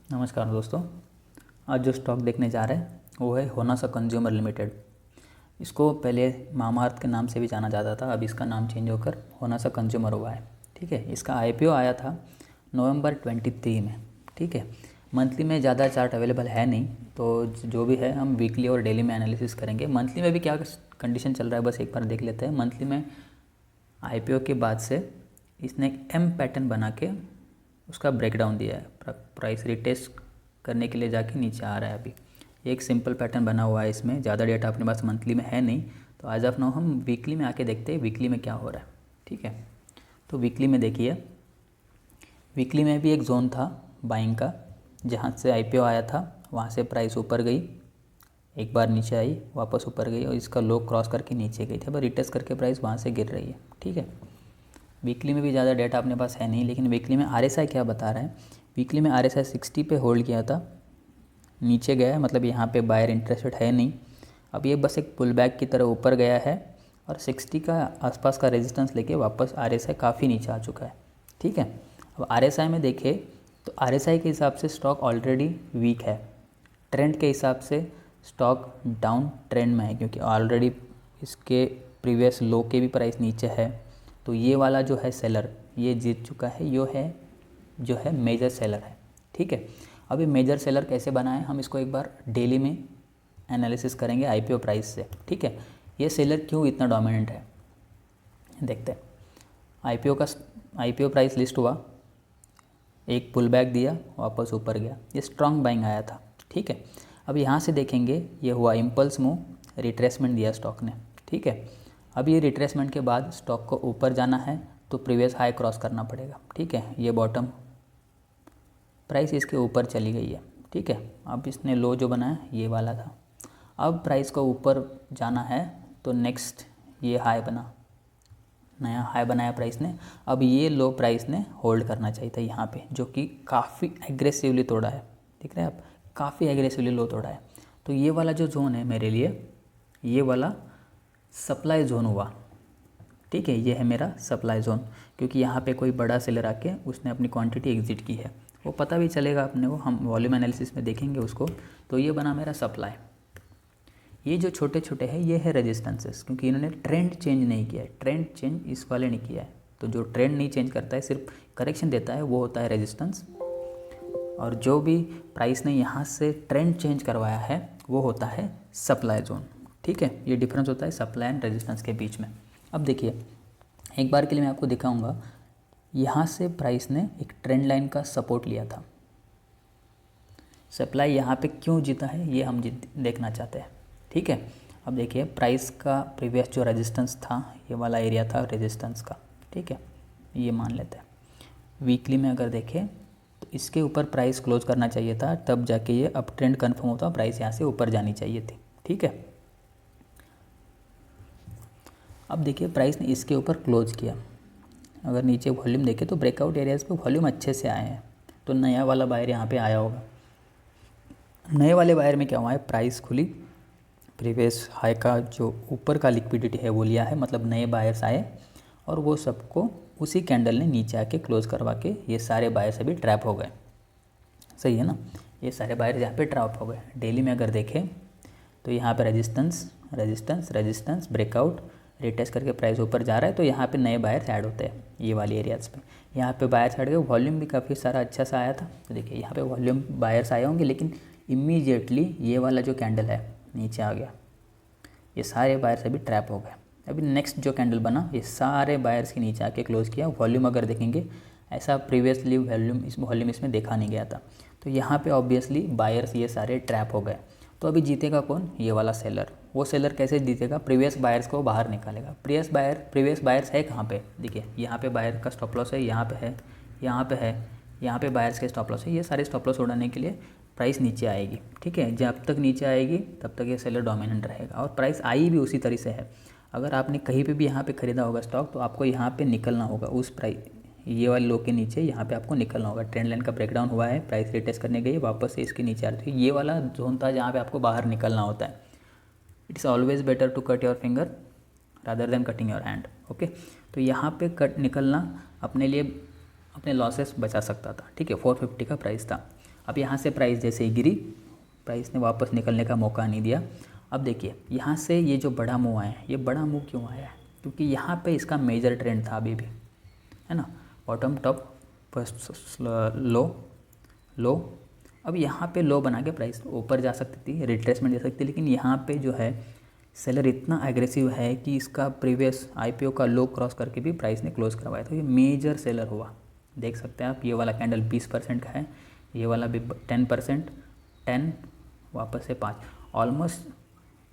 नमस्कार दोस्तों। आज जो स्टॉक देखने जा रहे हैं वो है होनासा कंज्यूमर लिमिटेड। इसको पहले मामाअर्थ के नाम से भी जाना जाता था, अब इसका नाम चेंज होकर होनासा कंज्यूमर हुआ है। ठीक है, इसका आईपीओ आया था नवंबर 23 में। ठीक है, मंथली में ज़्यादा चार्ट अवेलेबल है नहीं, तो जो भी है हम वीकली और डेली में एनालिसिस करेंगे। मंथली में भी क्या कंडीशन चल रहा है बस एक बार देख लेते हैं। मंथली में आईपीओ के बाद से इसने एक एम पैटर्न बना के उसका ब्रेकडाउन दिया है। प्राइस रिटेस्ट करने के लिए जाके नीचे आ रहा है। अभी एक सिंपल पैटर्न बना हुआ है, इसमें ज़्यादा डेटा अपने पास मंथली में है नहीं, तो एज ऑफ नाउ हम वीकली में आके देखते हैं वीकली में क्या हो रहा है। ठीक है, तो वीकली में देखिए, वीकली में भी एक जोन था बाइंग का, जहाँ से आईपीओ आया था वहाँ से प्राइस ऊपर गई, एक बार नीचे आई, वापस ऊपर गई और इसका लो क्रॉस करके नीचे गई थी। अब रिटेस्ट करके प्राइस वहाँ से गिर रही है। ठीक है, वीकली में भी ज़्यादा डेटा अपने पास है नहीं, लेकिन वीकली में आरएसआई क्या बता रहा है। वीकली में आरएसआई 60 पे होल्ड किया था, नीचे गया है, मतलब यहाँ पे बायर इंटरेस्टेड है नहीं। अब ये बस एक पुल बैक की तरह ऊपर गया है और 60 का आसपास का रेजिस्टेंस लेके वापस आरएसआई काफ़ी नीचे आ चुका है। ठीक है, अब आरएसआई में देखें तो आरएसआई के हिसाब से स्टॉक ऑलरेडी वीक है। ट्रेंड के हिसाब से स्टॉक डाउन ट्रेंड में है, क्योंकि ऑलरेडी इसके प्रीवियस लो के भी प्राइस नीचे है। तो ये वाला जो है सेलर ये जीत चुका है, जो है मेजर सेलर है। ठीक है, अब ये मेजर सेलर कैसे बना है हम इसको एक बार डेली में एनालिसिस करेंगे आईपीओ प्राइस से। ठीक है, ये सेलर क्यों इतना डोमिनेंट है देखते हैं। आईपीओ प्राइस लिस्ट हुआ, एक पुल बैक दिया, वापस ऊपर गया, ये स्ट्रॉन्ग बाइंग आया था। ठीक है, अब यहाँ से देखेंगे ये हुआ इम्पल्स मूव, रिट्रेसमेंट दिया स्टॉक ने। ठीक है, अब ये रिट्रेसमेंट के बाद स्टॉक को ऊपर जाना है तो प्रीवियस हाई क्रॉस करना पड़ेगा। ठीक है, ये बॉटम प्राइस इसके ऊपर चली गई है। ठीक है, अब इसने लो जो बनाया ये वाला था। अब प्राइस को ऊपर जाना है तो नेक्स्ट ये हाई बना, नया हाई बनाया प्राइस ने। अब ये लो प्राइस ने होल्ड करना चाहिए था यहाँ पे, जो कि काफ़ी एग्रेसिवली तोड़ा है। देख रहे हैं आप, काफ़ी एग्रेसिवली लो तोड़ा है। तो ये वाला जो जोन है मेरे लिए, ये वाला सप्लाई जोन हुआ। ठीक है, ये है मेरा सप्लाई जोन, क्योंकि यहाँ पे कोई बड़ा सेलर आके उसने अपनी क्वांटिटी एग्जिट की है, वो पता भी चलेगा अपने को, हम वॉल्यूम एनालिसिस में देखेंगे उसको। तो ये बना मेरा सप्लाई। ये जो छोटे छोटे हैं ये है रेजिस्टेंसेस, क्योंकि इन्होंने ट्रेंड चेंज नहीं किया है। ट्रेंड चेंज इस वाले ने किया है, तो जो ट्रेंड नहीं चेंज करता है, सिर्फ करेक्शन देता है, वो होता है रेजिस्टेंस। और जो भी प्राइस ने यहाँ से ट्रेंड चेंज करवाया है वो होता है सप्लाई जोन। ठीक है, ये डिफरेंस होता है सप्लाई एंड रेजिस्टेंस के बीच में। अब देखिए, एक बार के लिए मैं आपको दिखाऊंगा, यहाँ से प्राइस ने एक ट्रेंड लाइन का सपोर्ट लिया था। सप्लाई यहाँ पे क्यों जीता है ये हम देखना चाहते हैं। ठीक है, अब देखिए प्राइस का प्रीवियस जो रेजिस्टेंस था, ये वाला एरिया था रेजिस्टेंस का। ठीक है, ये मान लेते हैं। वीकली में अगर देखें तो इसके ऊपर प्राइस क्लोज करना चाहिए था, तब जाके ये अप ट्रेंड कन्फर्म होता, प्राइस यहाँ से ऊपर जानी चाहिए थी। ठीक है, अब देखिए प्राइस ने इसके ऊपर क्लोज किया। अगर नीचे वॉल्यूम देखें तो ब्रेकआउट एरियाज़ पे वॉल्यूम अच्छे से आए हैं, तो नया वाला बायर यहाँ पे आया होगा। नए वाले बायर में क्या हुआ है, प्राइस खुली, प्रीवियस हाई का जो ऊपर का लिक्विडिटी है वो लिया है, मतलब नए बायर्स आए और वो सबको उसी कैंडल ने नीचे आके क्लोज करवा के ये सारे बायर्स अभी ट्रैप हो गए। सही है ना, ये सारे बायर्स यहाँ पे ट्रैप हो गए। डेली में अगर देखें तो यहाँ पे resistance resistance resistance, breakout, retest करके प्राइस ऊपर जा रहा है, तो यहाँ पे नए बायर्स ऐड होते हैं ये वाली एरियाज़ पे। यहाँ पे बायर्स ऐड गए, वॉल्यूम भी काफ़ी सारा अच्छा सा आया था। तो देखिए यहाँ पे वॉल्यूम बायर्स आए होंगे, लेकिन इमीडिएटली ये वाला जो कैंडल है नीचे आ गया, ये सारे बायर्स अभी ट्रैप हो गए। अभी नेक्स्ट जो कैंडल बना, ये सारे बायर्स के नीचे आके क्लोज किया। वॉल्यूम अगर देखेंगे, ऐसा प्रीवियसली वॉल्यूम इसमें देखा नहीं गया था। तो यहाँ पे ऑब्वियसली बायर्स ये सारे ट्रैप हो गए। तो अभी जीतेगा कौन, ये वाला सेलर। वो सेलर कैसे जीतेगा, प्रीवियस बायर्स को बाहर निकालेगा। प्रीवियस बायर्स है कहाँ पे, देखिए यहाँ पे बायर का स्टॉप लॉस है, यहाँ पे है, यहाँ पे है, यहाँ पे बायर्स के स्टॉप लॉस है। ये सारे स्टॉप लॉस उड़ाने के लिए प्राइस नीचे आएगी। ठीक है, जब तक नीचे आएगी तब तक ये सेलर डोमिनेंट रहेगा, और प्राइस आई भी उसी तरह से है। अगर आपने कहीं पे भी यहाँ पे ख़रीदा होगा स्टॉक, तो आपको यहाँ पे निकलना होगा उस प्राइस, ये वाले लो के नीचे यहाँ पे आपको निकलना होगा। ट्रेंड लाइन का ब्रेकडाउन हुआ है, प्राइस रिटेस्ट करने गई, वापस से इसके नीचे आ रही है। ये वाला जोन था जहाँ पे आपको बाहर निकलना होता है। It's always better to cut your finger rather than cutting your hand. Okay, तो यहाँ पे कट निकलना अपने लिए अपने लॉसेस बचा सकता था। ठीक है, 450 का प्राइस था। अब यहाँ से प्राइस जैसे ही गिरी, प्राइस ने वापस निकलने का मौका नहीं दिया। अब देखिए यहाँ से ये जो बड़ा मूव आया है, ये बड़ा मूव क्यों आया है? क्योंकि यहाँ पे इसका मेजर ट्रेंड था अभी भी, है ना, बॉटम टॉप फर्स्ट लो लो। अब यहाँ पे लो बना के प्राइस ऊपर जा सकती थी, रिट्रेसमेंट जा सकती थी, लेकिन यहाँ पे जो है सेलर इतना एग्रेसिव है कि इसका प्रीवियस आईपीओ का लो क्रॉस करके भी प्राइस ने क्लोज करवाया। तो ये मेजर सेलर हुआ, देख सकते हैं आप। ये वाला कैंडल 20% का है, ये वाला भी 10%, 10 वापस से 5, ऑलमोस्ट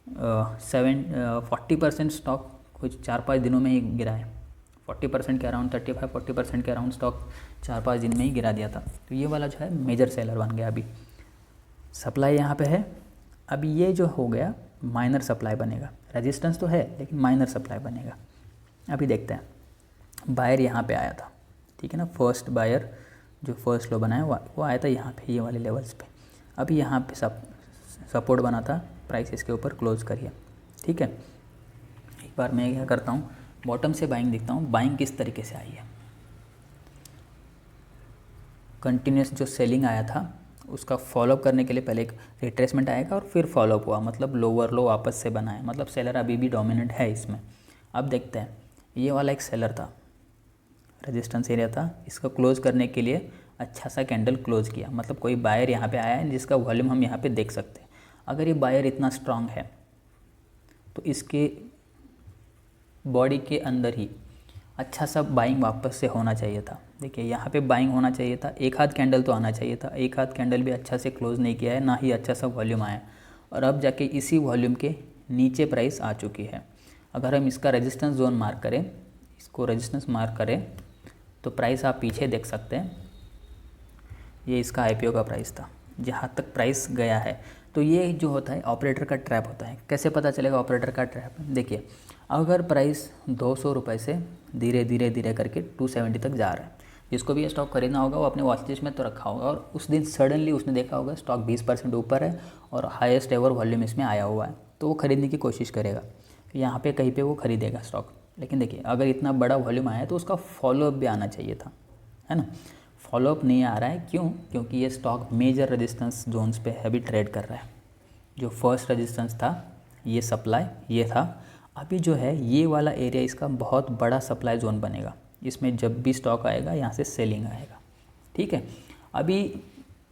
40% स्टॉक कुछ 4-5 दिनों में ही गिरा है। 40% के अराउंड, 35-40% के अराउंड स्टॉक 4-5 दिन में ही गिरा दिया था। तो ये वाला जो है मेजर सेलर बन गया। अभी सप्लाई यहाँ पे है, अभी ये जो हो गया माइनर सप्लाई बनेगा। रेजिस्टेंस तो है लेकिन माइनर सप्लाई बनेगा। अभी देखते हैं, बायर यहाँ पे आया था, ठीक है ना, फर्स्ट बायर जो फर्स्ट लो बनाया वो आया था यहाँ पे, ये वाले लेवल्स पे। अभी यहाँ पे सपोर्ट बना था, प्राइस इसके ऊपर क्लोज करिए, ठीक है। एक बार मैं क्या करता हूँ, बॉटम से बाइंग देखता हूँ, बाइंग किस तरीके से आई है। कंटिन्यूस जो सेलिंग आया था उसका फॉलोअप करने के लिए पहले एक रिट्रेसमेंट आएगा और फिर फॉलोअप हुआ, मतलब लोअर लो वापस से बनाया, मतलब सेलर अभी भी डोमिनेंट है इसमें। अब देखते हैं, ये वाला एक सेलर था, रेजिस्टेंस एरिया था, इसको क्लोज करने के लिए अच्छा सा कैंडल क्लोज किया, मतलब कोई बायर यहाँ पे आया है जिसका वॉल्यूम हम यहाँ पे देख सकते हैं। अगर ये बायर इतना स्ट्रांग है तो इसके बॉडी के अंदर ही अच्छा सा बाइंग वापस से होना चाहिए था। देखिए यहाँ पे बाइंग होना चाहिए था, एक हाथ कैंडल तो आना चाहिए था, एक हाथ कैंडल भी अच्छा से क्लोज नहीं किया है, ना ही अच्छा सा वॉल्यूम आया, और अब जाके इसी वॉल्यूम के नीचे प्राइस आ चुकी है। अगर हम इसका रेजिस्टेंस जोन मार्क करें, इसको रेजिस्टेंस मार्क करें तो प्राइस आप पीछे देख सकते हैं, ये इसका आईपीओ का प्राइस था, जहाँ तक प्राइस गया है। तो ये जो होता है ऑपरेटर का ट्रैप होता है। कैसे पता चलेगा ऑपरेटर का ट्रैप? देखिए, अगर प्राइस 200 रुपये से धीरे धीरे धीरे करके 270 तक जा रहा है, जिसको भी ये स्टॉक खरीदना होगा वो अपने वॉच लिस्ट में तो रखा होगा, और उस दिन सडनली उसने देखा होगा स्टॉक 20% ऊपर है और हाईएस्ट एवर वॉल्यूम इसमें आया हुआ है, तो वो खरीदने की कोशिश करेगा, यहाँ पे कहीं पे वो खरीदेगा स्टॉक। लेकिन देखिए, अगर इतना बड़ा वॉल्यूम आया है तो उसका फॉलोअप भी आना चाहिए था, है ना। फॉलोअप नहीं आ रहा है, क्यों? क्योंकि ये स्टॉक मेजर रेजिस्टेंस जोन्स पे हैवी ट्रेड कर रहा है। जो फर्स्ट रेजिस्टेंस था ये सप्लाई, ये था। अभी जो है ये वाला एरिया इसका बहुत बड़ा सप्लाई जोन बनेगा, इसमें जब भी स्टॉक आएगा यहाँ से सेलिंग आएगा, ठीक है। अभी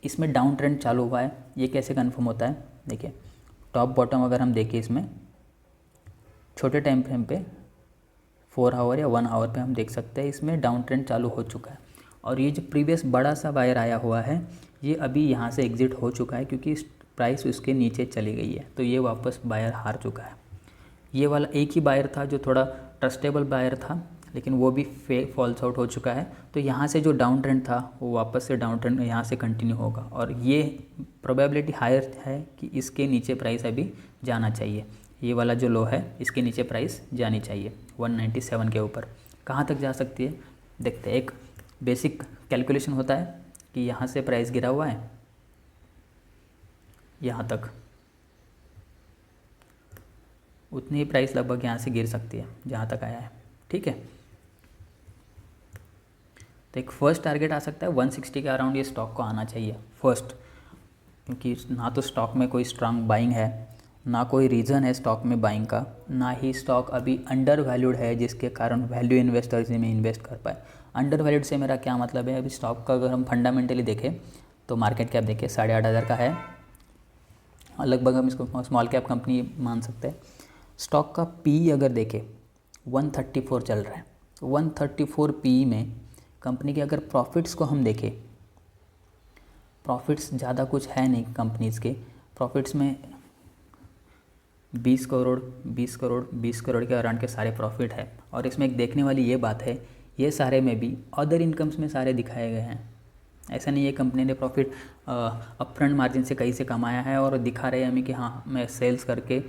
इसमें डाउन ट्रेंड चालू हुआ है, ये कैसे कंफर्म होता है? देखिए, टॉप बॉटम अगर हम देखें इसमें छोटे टाइम फ्रेम पे 4 आवर या 1 आवर पे हम देख सकते हैं इसमें डाउन ट्रेंड चालू हो चुका है, और ये जो प्रीवियस बड़ा सा बायर आया हुआ है ये अभी यहाँ से एग्जिट हो चुका है, क्योंकि प्राइस उसके नीचे चली गई है, तो ये वापस बायर हार चुका है। ये वाला एक ही बायर था जो थोड़ा ट्रस्टेबल बायर था, लेकिन वो भी फॉल्स आउट हो चुका है। तो यहाँ से जो डाउन ट्रेंड था वो वापस से डाउन ट्रेंड यहाँ से कंटिन्यू होगा, और ये प्रोबेबिलिटी हायर है कि इसके नीचे प्राइस अभी जाना चाहिए। ये वाला जो लो है इसके नीचे प्राइस जानी चाहिए 197 के ऊपर। कहाँ तक जा सकती है देखते हैं। एक बेसिक कैलकुलेशन होता है कि यहाँ से प्राइस गिरा हुआ है यहाँ तक, उतनी ही प्राइस लगभग यहाँ से गिर सकती है जहाँ तक आया है, ठीक है। तो एक फर्स्ट टारगेट आ सकता है 160 के अराउंड, ये स्टॉक को आना चाहिए फर्स्ट, क्योंकि ना तो स्टॉक में कोई स्ट्रांग बाइंग है, ना कोई रीज़न है स्टॉक में बाइंग का, ना ही स्टॉक अभी अंडर वैल्यूड है जिसके कारण वैल्यू इन्वेस्टर्स में इन्वेस्ट कर पाए। अंडर वैल्यूड से मेरा क्या मतलब है? अभी स्टॉक का अगर हम फंडामेंटली देखें तो मार्केट कैप देखें 8,500 का है, लगभग हम इसको स्मॉल कैप कंपनी मान सकते हैं। स्टॉक का पी अगर देखें 134 चल रहा है, 134 पी में कंपनी के अगर प्रॉफिट्स को हम देखें, प्रॉफिट्स ज़्यादा कुछ है नहीं कंपनीज़ के, प्रॉफिट्स में 20 करोड़ 20 करोड़ 20 करोड़ के अराउंड के सारे प्रॉफिट है। और इसमें एक देखने वाली ये बात है, ये सारे में भी अदर इनकम्स में सारे दिखाए गए हैं। ऐसा नहीं है कंपनी ने प्रॉफिट अपफ्रंट मार्जिन से कहीं से कमाया है और दिखा रहे हैं हमें कि हाँ मैं सेल्स करके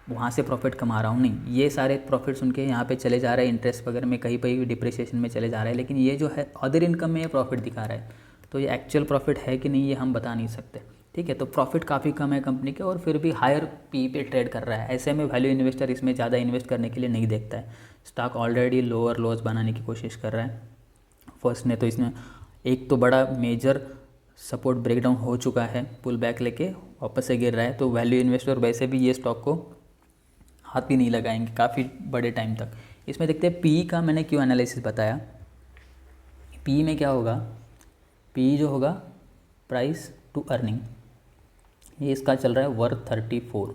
वहाँ से प्रॉफिट कमा रहा हूँ, नहीं। ये सारे प्रॉफिट्स उनके यहाँ पे चले जा रहे हैं, इंटरेस्ट वगैरह में कहीं कहीं डिप्रिसिएशन में चले जा रहे हैं, लेकिन ये जो है अदर इनकम में ये प्रॉफिट दिखा रहा है, तो ये एक्चुअल प्रॉफिट है कि नहीं ये हम बता नहीं सकते, ठीक है। तो प्रॉफिट काफ़ी कम है कंपनी के और फिर भी हायर पी पे ट्रेड कर रहा है। ऐसे में वैल्यू इन्वेस्टर इसमें ज़्यादा इन्वेस्ट करने के लिए नहीं देखता है। स्टॉक ऑलरेडी लोअर लॉस बनाने की कोशिश कर रहा है। फर्स्ट ने तो इसमें एक तो बड़ा मेजर सपोर्ट ब्रेकडाउन हो चुका है, पुल बैक लेके वापस से गिर रहा है, तो वैल्यू इन्वेस्टर वैसे भी ये स्टॉक को हाथ भी नहीं लगाएंगे काफ़ी बड़े टाइम तक। इसमें देखते हैं पी का मैंने क्यों एनालिसिस बताया। पी में क्या होगा, पी जो होगा प्राइस टू अर्निंग, ये इसका चल रहा है 134।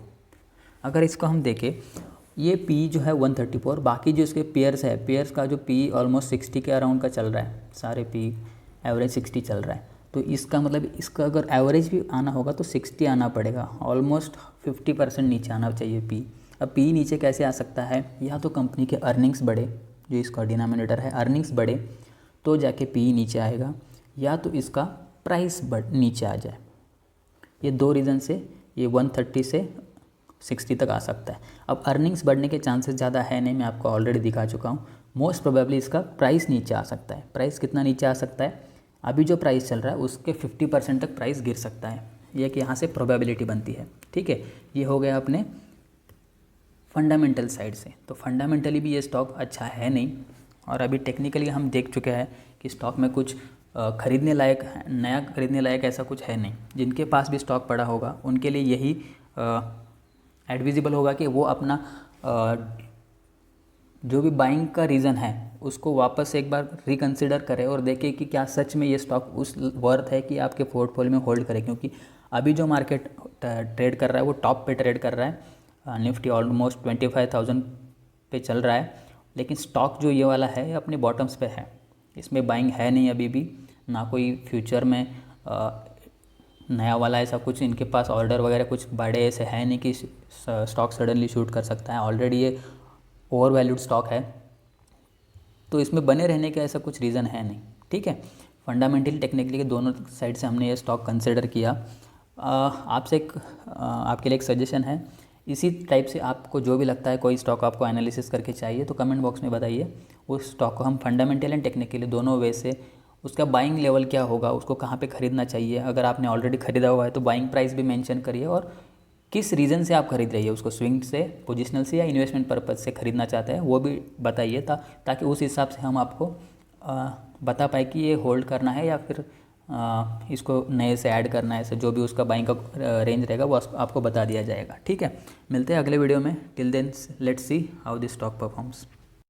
अगर इसको हम देखें, ये पी जो है 134, बाकी जो इसके पेयर्स है, पेयर्स का जो पी ऑलमोस्ट 60 के अराउंड का चल रहा है, सारे पी एवरेज 60 चल रहा है। तो इसका मतलब इसका अगर एवरेज भी आना होगा तो 60 आना पड़ेगा, ऑलमोस्ट 50% नीचे आना चाहिए पी। अब पी नीचे कैसे आ सकता है, या तो कंपनी के अर्निंग्स बढ़े, जो इसका डिनोमिनेटर है, अर्निंग्स बढ़े तो जाके पी नीचे आएगा, या तो इसका प्राइस नीचे आ जाए। ये दो रीज़न से ये 130 से 60 तक आ सकता है। अब अर्निंग्स बढ़ने के चांसेस ज़्यादा है नहीं, मैं आपको ऑलरेडी दिखा चुका हूँ। मोस्ट प्रोबेबली इसका प्राइस नीचे आ सकता है। प्राइस कितना नीचे आ सकता है, अभी जो प्राइस चल रहा है उसके 50% तक प्राइस गिर सकता है। ये कि यहाँ से प्रोबेबिलिटी बनती है, ठीक है। ये हो गया अपने फंडामेंटल साइड से। तो फंडामेंटली भी ये स्टॉक अच्छा है नहीं, और अभी टेक्निकली हम देख चुके हैं कि स्टॉक में कुछ खरीदने लायक, नया खरीदने लायक ऐसा कुछ है नहीं। जिनके पास भी स्टॉक पड़ा होगा उनके लिए यही एडविजिबल होगा कि वो अपना जो भी बाइंग का रीज़न है उसको वापस एक बार रिकंसिडर करें और देखें कि क्या सच में ये स्टॉक उस वर्थ है कि आपके पोर्टफोलियो में होल्ड करें। क्योंकि अभी जो मार्केट ट्रेड कर रहा है वो टॉप पे ट्रेड कर रहा है, निफ्टी ऑलमोस्ट 25,000 पे चल रहा है, लेकिन स्टॉक जो ये वाला है अपने बॉटम्स पे है, इसमें बाइंग है नहीं अभी भी, ना कोई फ्यूचर में नया वाला ऐसा कुछ इनके पास ऑर्डर वगैरह कुछ बड़े ऐसे है नहीं कि स्टॉक सडनली शूट कर सकता है। ऑलरेडी ये ओवर वैल्यूड स्टॉक है, तो इसमें बने रहने का ऐसा कुछ रीज़न है नहीं, ठीक है। फंडामेंटली टेक्निकली के दोनों साइड से हमने ये स्टॉक कंसिडर किया। आपसे एक आपके लिए एक सजेशन है, इसी टाइप से आपको जो भी लगता है कोई स्टॉक आपको एनालिसिस करके चाहिए तो कमेंट बॉक्स में बताइए। उस स्टॉक को हम फंडामेंटल एंड टेक्निकली दोनों वे से, उसका बाइंग लेवल क्या होगा, उसको कहाँ पे ख़रीदना चाहिए, अगर आपने ऑलरेडी ख़रीदा हुआ है तो बाइंग प्राइस भी मेंशन करिए, और किस रीज़न से आप खरीद रही है उसको, स्विंग से, पोजिशनल से, या इन्वेस्टमेंट पर्पज़ से खरीदना चाहते हैं वो भी बताइए, ताकि उस हिसाब से हम आपको बता पाए कि ये होल्ड करना है या फिर इसको नए से ऐड करना है। ऐसे जो भी उसका बाइंग का रेंज रहेगा वो आपको बता दिया जाएगा, ठीक है। मिलते हैं अगले वीडियो में। Till then let's see how this stock performs.